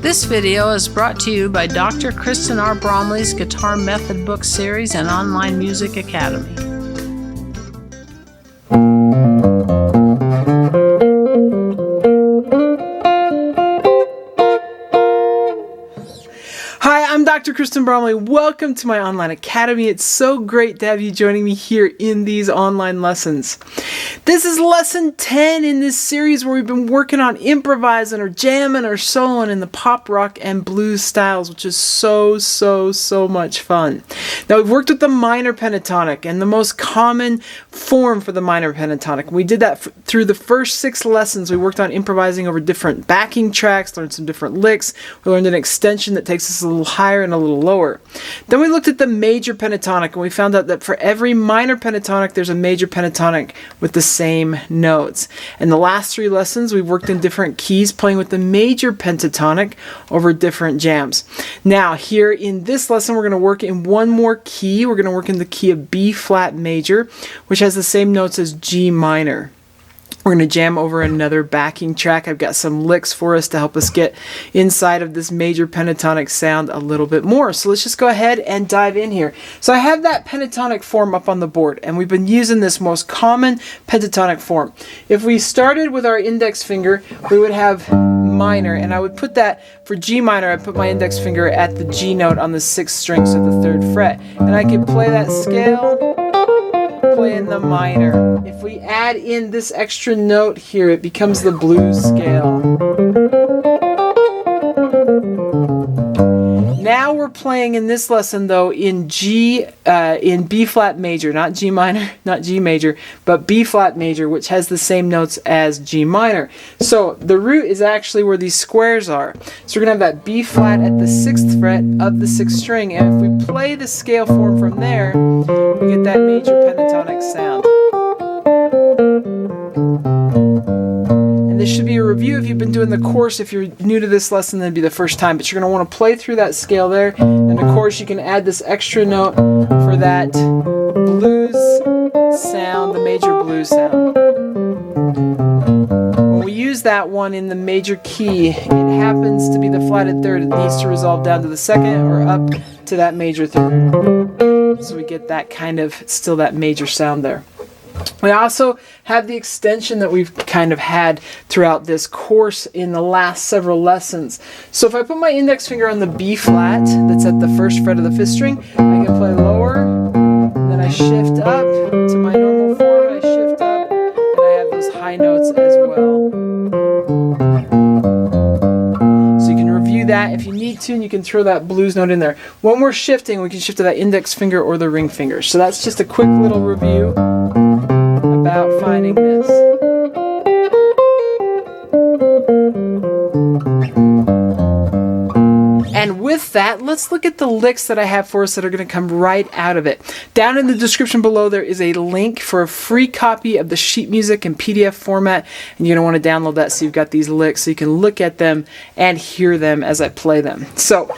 This video is brought to you by Dr. Kristen R. Bromley's Guitar Method Book Series and Online Music Academy. Hi, I'm Dr. Kristen Bromley. Welcome to my online academy. It's so great to have you joining me here in these online lessons. This is lesson 10 in this series where we've been working on improvising or jamming or soloing in the pop, rock, and blues styles, which is so much fun. Now, we've worked with the minor pentatonic and the most common form for the minor pentatonic. We did that through the first 6 lessons. We worked on improvising over different backing tracks, learned some different licks. We learned an extension that takes us a little higher and a little lower. Then we looked at the major pentatonic and we found out that for every minor pentatonic, there's a major pentatonic with the same notes. In the last 3 lessons, we've worked in different keys, playing with the major pentatonic over different jams. Now, here in this lesson, we're going to work in one more key. We're going to work in the key of B flat major, which has the same notes as G minor. We're going to jam over another backing track. I've got some licks for us to help us get inside of this major pentatonic sound a little bit more. So let's just go ahead and dive in here. So I have that pentatonic form up on the board, and we've been using this most common pentatonic form. If we started with our index finger, we would have minor, and I would put that for G minor. I put my index finger at the G note on the 6th string, so the 3rd fret, and I could play that scale, play in the minor. If we add in this extra note here, it becomes the blues scale. Now we're playing in this lesson though in in B flat major, not G minor, not G major, but B flat major, which has the same notes as G minor. So the root is actually where these squares are. So we're gonna have that B flat at the 6th fret of the 6th string, and if we play the scale form from there, we get that major pentatonic sound. And this should be a review if you've been doing the course. If you're new to this lesson, then it'd be the first time. But you're going to want to play through that scale there. And of course, you can add this extra note for that blues sound, the major blues sound. When we use that one in the major key, it happens to be the flatted 3rd. It needs to resolve down to the 2nd or up to that major 3rd. So we get that kind of, still that major sound there. We also have the extension that we've kind of had throughout this course in the last several lessons. So if I put my index finger on the B flat that's at the 1st fret of the 5th string, I can play lower, then I shift up to my normal form, I shift up, and I have those high notes as well. So you can review that if you need to, and you can throw that blues note in there. When we're shifting, we can shift to that index finger or the ring finger. So that's just a quick little review about finding this. And with that, let's look at the licks that I have for us that are going to come right out of it. Down in the description below, there is a link for a free copy of the sheet music in PDF format, and you're going to want to download that so you've got these licks so you can look at them and hear them as I play them. So,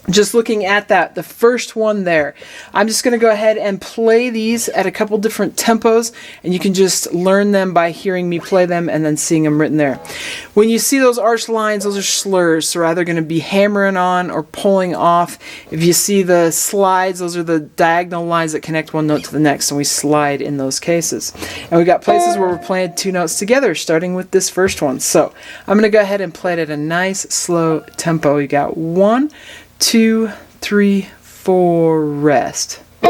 just looking at that, the first one there, I'm just going to go ahead and play these at a couple different tempos, and you can just learn them by hearing me play them and then seeing them written there. When you see those arched lines, those are slurs, so we're either going to be hammering on or pulling off. If you see the slides, those are the diagonal lines that connect one note to the next, and we slide in those cases. And we've got places where we're playing 2 notes together, starting with this first one. So I'm going to go ahead and play it at a nice, slow tempo. You got 1, 2, 3, 4, rest. So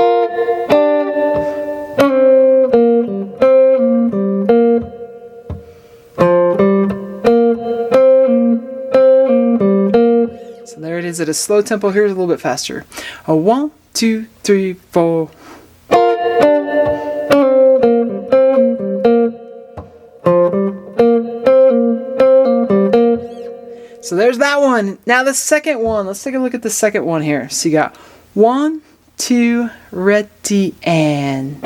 there it is at a slow tempo. Here's a little bit faster. 1, 2, 3, 4. So there's that one. Now the second one. Let's take a look at the second one here. So you got 1, 2, ready, and.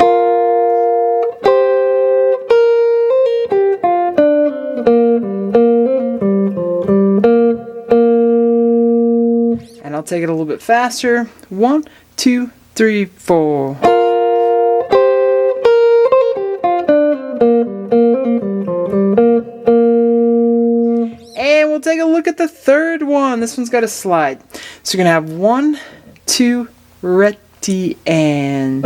And I'll take it a little bit faster. 1, 2, 3, 4. we'll take a look at the third one. This one's got a slide. So you're going to have 1, 2, ready, and...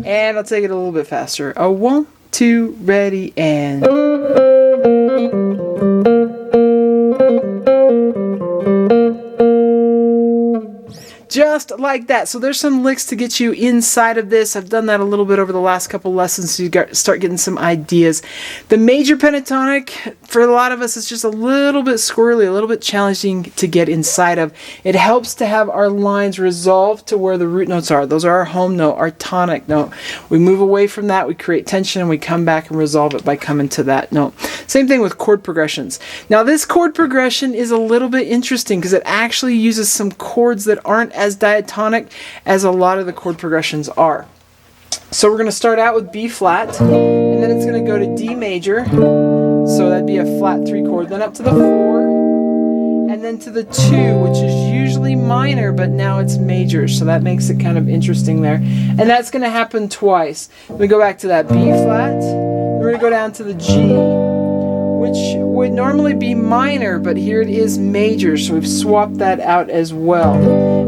And I'll take it a little bit faster. A 1, 2, ready, and... Just like that. So there's some licks to get you inside of this. I've done that a little bit over the last couple lessons, so you start getting some ideas. The major pentatonic, for a lot of us, is just a little bit squirrely, a little bit challenging to get inside of. It helps to have our lines resolved to where the root notes are. Those are our home note, our tonic note. We move away from that, we create tension, and we come back and resolve it by coming to that note. Same thing with chord progressions. Now this chord progression is a little bit interesting because it actually uses some chords that aren't as diatonic as a lot of the chord progressions are. So we're going to start out with B flat, and then it's going to go to D major, so that'd be a flat 3 chord, then up to the 4, and then to the 2, which is usually minor, but now it's major, so that makes it kind of interesting there. And that's going to happen twice. We go back to that B flat, then we're going to go down to the G, which would normally be minor, but here it is major, so we've swapped that out as well.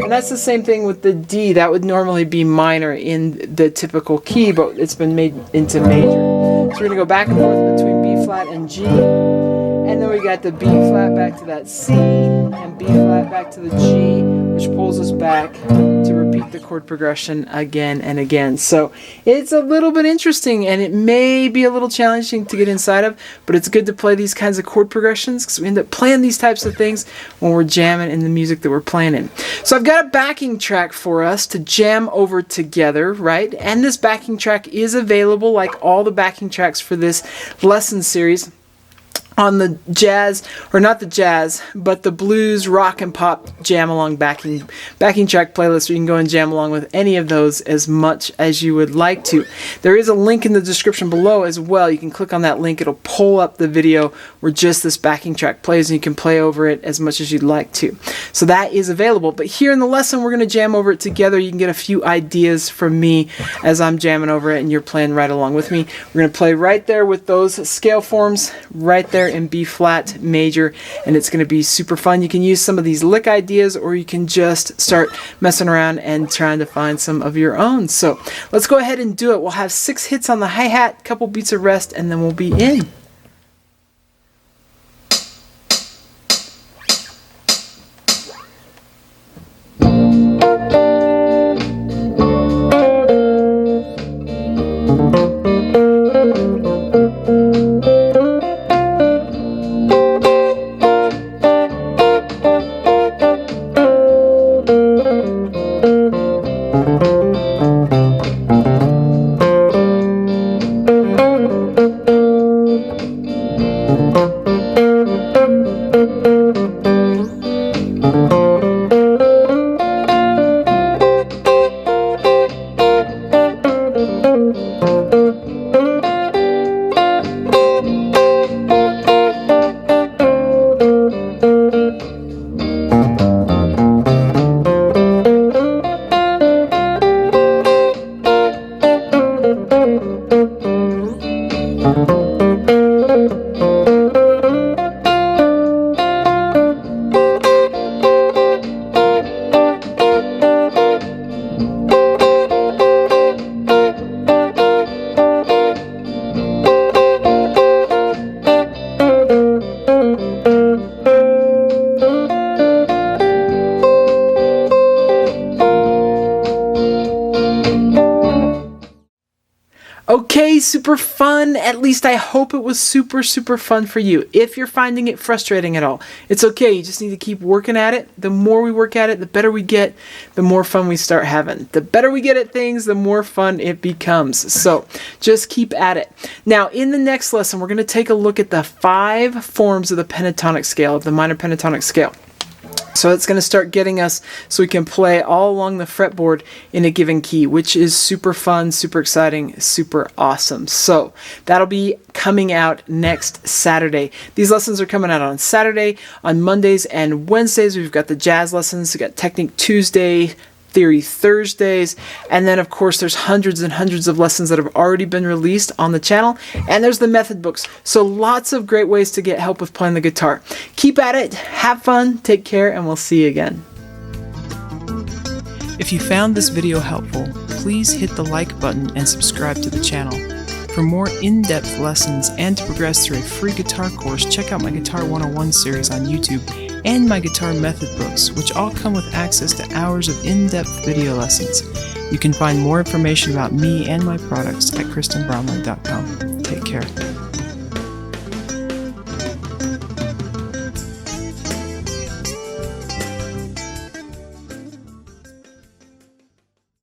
And that's the same thing with the D. That would normally be minor in the typical key, but it's been made into major. So we're going to go back and forth between B flat and G, and then we got the B flat back to that C, and B flat back to the G, which pulls us back to repeat the chord progression again and again. So it's a little bit interesting, and it may be a little challenging to get inside of, but it's good to play these kinds of chord progressions because we end up playing these types of things when we're jamming in the music that we're playing in. So I've got a backing track for us to jam over together, right? And this backing track is available, like all the backing tracks for this lesson series, on the jazz, or not the jazz, but the blues, rock, and pop jam along backing track playlist, where you can go and jam along with any of those as much as you would like to. There is a link in the description below as well. You can click on that link. It'll pull up the video where just this backing track plays, and you can play over it as much as you'd like to. So that is available. But here in the lesson, we're going to jam over it together. You can get a few ideas from me as I'm jamming over it, and you're playing right along with me. We're going to play right there with those scale forms, right there in B flat major, and it's going to be super fun. You can use some of these lick ideas, or you can just start messing around and trying to find some of your own. So let's go ahead and do it. We'll have 6 hits on the hi-hat, couple beats of rest, and then we'll be in. Okay, super fun. At least I hope it was super fun for you. If you're finding it frustrating at all, it's okay. You just need to keep working at it. The more we work at it, the better we get, the more fun we start having. The better we get at things, the more fun it becomes. So just keep at it. Now, in the next lesson, we're going to take a look at the 5 forms of the pentatonic scale, of the minor pentatonic scale. So it's going to start getting us so we can play all along the fretboard in a given key, which is super fun, super exciting, super awesome. So that'll be coming out next Saturday. These lessons are coming out on Saturday, on Mondays and Wednesdays. We've got the jazz lessons. We've got Technique Tuesday, Theory Thursdays, and then of course there's hundreds and hundreds of lessons that have already been released on the channel, and there's the method books. So lots of great ways to get help with playing the guitar. Keep at it, have fun, take care, and we'll see you again. If you found this video helpful, please hit the like button and subscribe to the channel. For more in-depth lessons and to progress through a free guitar course, check out my Guitar 101 series on YouTube and my guitar method books, which all come with access to hours of in-depth video lessons. You can find more information about me and my products at KristenBromley.com. Take care.